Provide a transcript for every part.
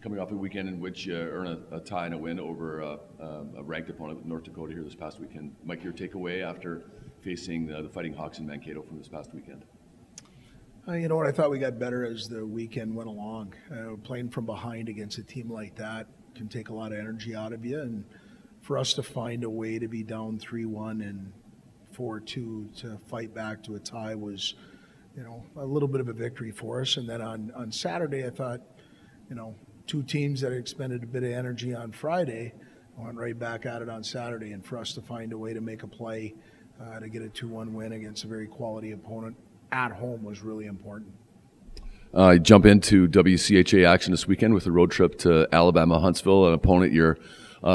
coming off a weekend in which you earn a tie and a win over a ranked opponent, North Dakota, here this past weekend. Mike, your takeaway after facing the Fighting Hawks in Mankato from this past weekend? You know what? I thought we got better as the weekend went along. Playing from behind against a team like that can take a lot of energy out of you. And for us to find a way to be down 3-1 and 4-2 to fight back to a tie was, a little bit of a victory for us. And then on Saturday, I thought, two teams that expended a bit of energy on Friday went right back at it on Saturday. And for us to find a way to make a play to get a 2-1 win against a very quality opponent at home was really important. Jump into WCHA action this weekend with a road trip to Alabama Hunstville, an opponent you're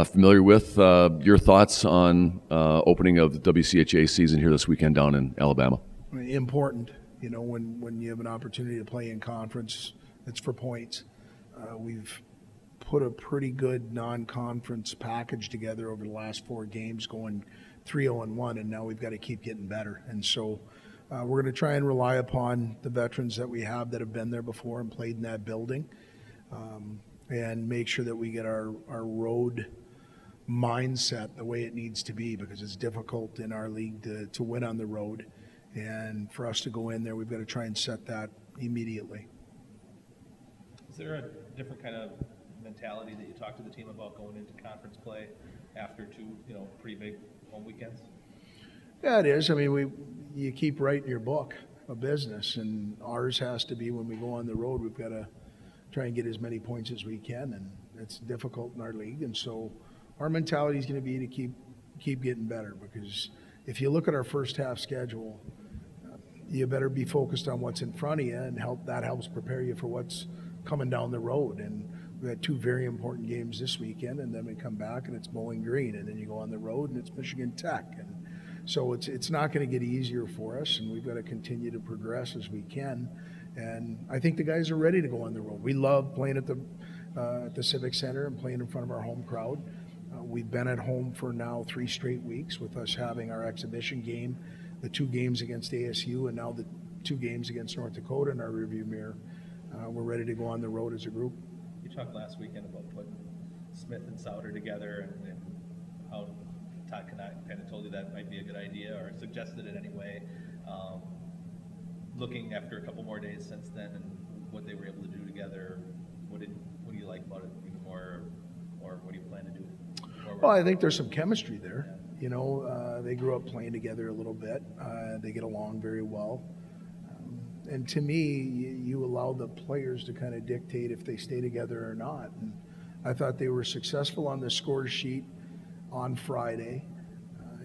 familiar with. Your thoughts on opening of the WCHA season here this weekend down in Alabama? Important. When you have an opportunity to play in conference, it's for points. We've put a pretty good non-conference package together over the last 4 games, going 3-0-1, and now we've got to keep getting better. And so we're going to try and rely upon the veterans that we have that have been there before and played in that building, and make sure that we get our road mindset the way it needs to be, because it's difficult in our league to win on the road. And for us to go in there, we've got to try and set that immediately. Is there a different kind of mentality that you talk to the team about going into conference play after 2, pretty big home weekends? Yeah, it is. I mean, you keep writing your book of business, and ours has to be, when we go on the road, we've got to try and get as many points as we can, and it's difficult in our league. And so our mentality is going to be to keep getting better, because if you look at our first half schedule, you better be focused on what's in front of you, and that helps prepare you for what's coming down the road. And we had 2 very important games this weekend, and then we come back and it's Bowling Green, and then you go on the road and it's Michigan Tech. And so it's not going to get easier for us, and we've got to continue to progress as we can. And I think the guys are ready to go on the road. We love playing at the Civic Center and playing in front of our home crowd. We've been at home for now 3 straight weeks, with us having our exhibition game, the 2 games against ASU, and now the 2 games against North Dakota in our rearview mirror. We're ready to go on the road as a group. You talked last weekend about putting Smith and Souter together, and how Todd kind of told you that might be a good idea, or suggested it anyway. Looking after a couple more days since then and what they were able to do together, what do you like about it even more, or what do you plan to do forward? Well, I think there's some chemistry there. They grew up playing together a little bit. They get along very well. And to me, you allow the players to kind of dictate if they stay together or not. And I thought they were successful on the score sheet on Friday.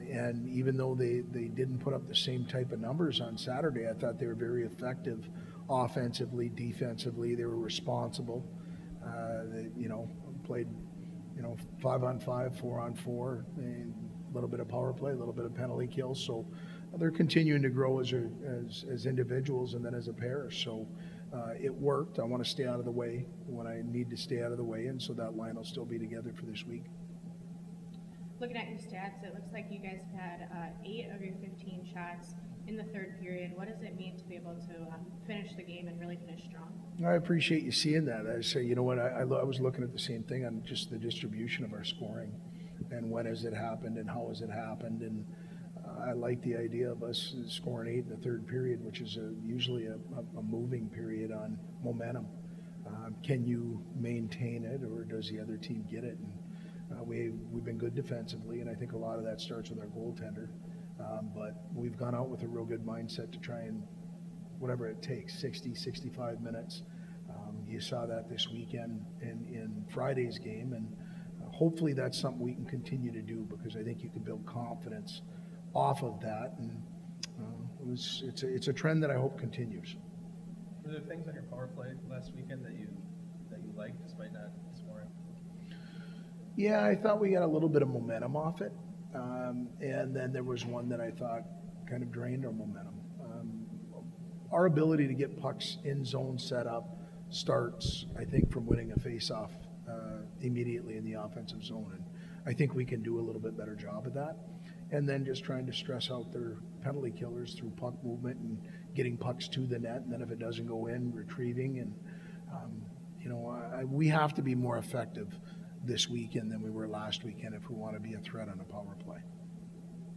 And even though they didn't put up the same type of numbers on Saturday, I thought they were very effective offensively, defensively. They were responsible. They played 5-on-5, 4-on-4, and a little bit of power play, a little bit of penalty kills. So they're continuing to grow as individuals and then as a pair. So it worked. I want to stay out of the way when I need to stay out of the way, and so that line will still be together for this week. Looking at your stats, it looks like you guys have had 8 of your 15 shots in the third period. What does it mean to be able to finish the game and really finish strong? I appreciate you seeing that. I say, you know what, I was looking at the same thing on just the distribution of our scoring, and when has it happened and how has it happened. And I like the idea of us scoring 8 in the third period, which is usually a moving period on momentum. Can you maintain it, or does the other team get it? And we've been good defensively, and I think a lot of that starts with our goaltender. But we've gone out with a real good mindset to try and, whatever it takes, 60, 65 minutes. You saw that this weekend in Friday's game, and hopefully that's something we can continue to do, because I think you can build confidence off of that. And it's a trend that I hope continues. Were there things on your power play last weekend that you liked, despite not scoring? Yeah, I thought we got a little bit of momentum off it. And then there was one that I thought kind of drained our momentum. Our ability to get pucks in zone set up starts, I think, from winning a face-off immediately in the offensive zone. And I think we can do a little bit better job of that. And then just trying to stress out their penalty killers through puck movement and getting pucks to the net. And then if it doesn't go in, retrieving. And You know, we have to be more effective this weekend than we were last weekend if we want to be a threat on a power play.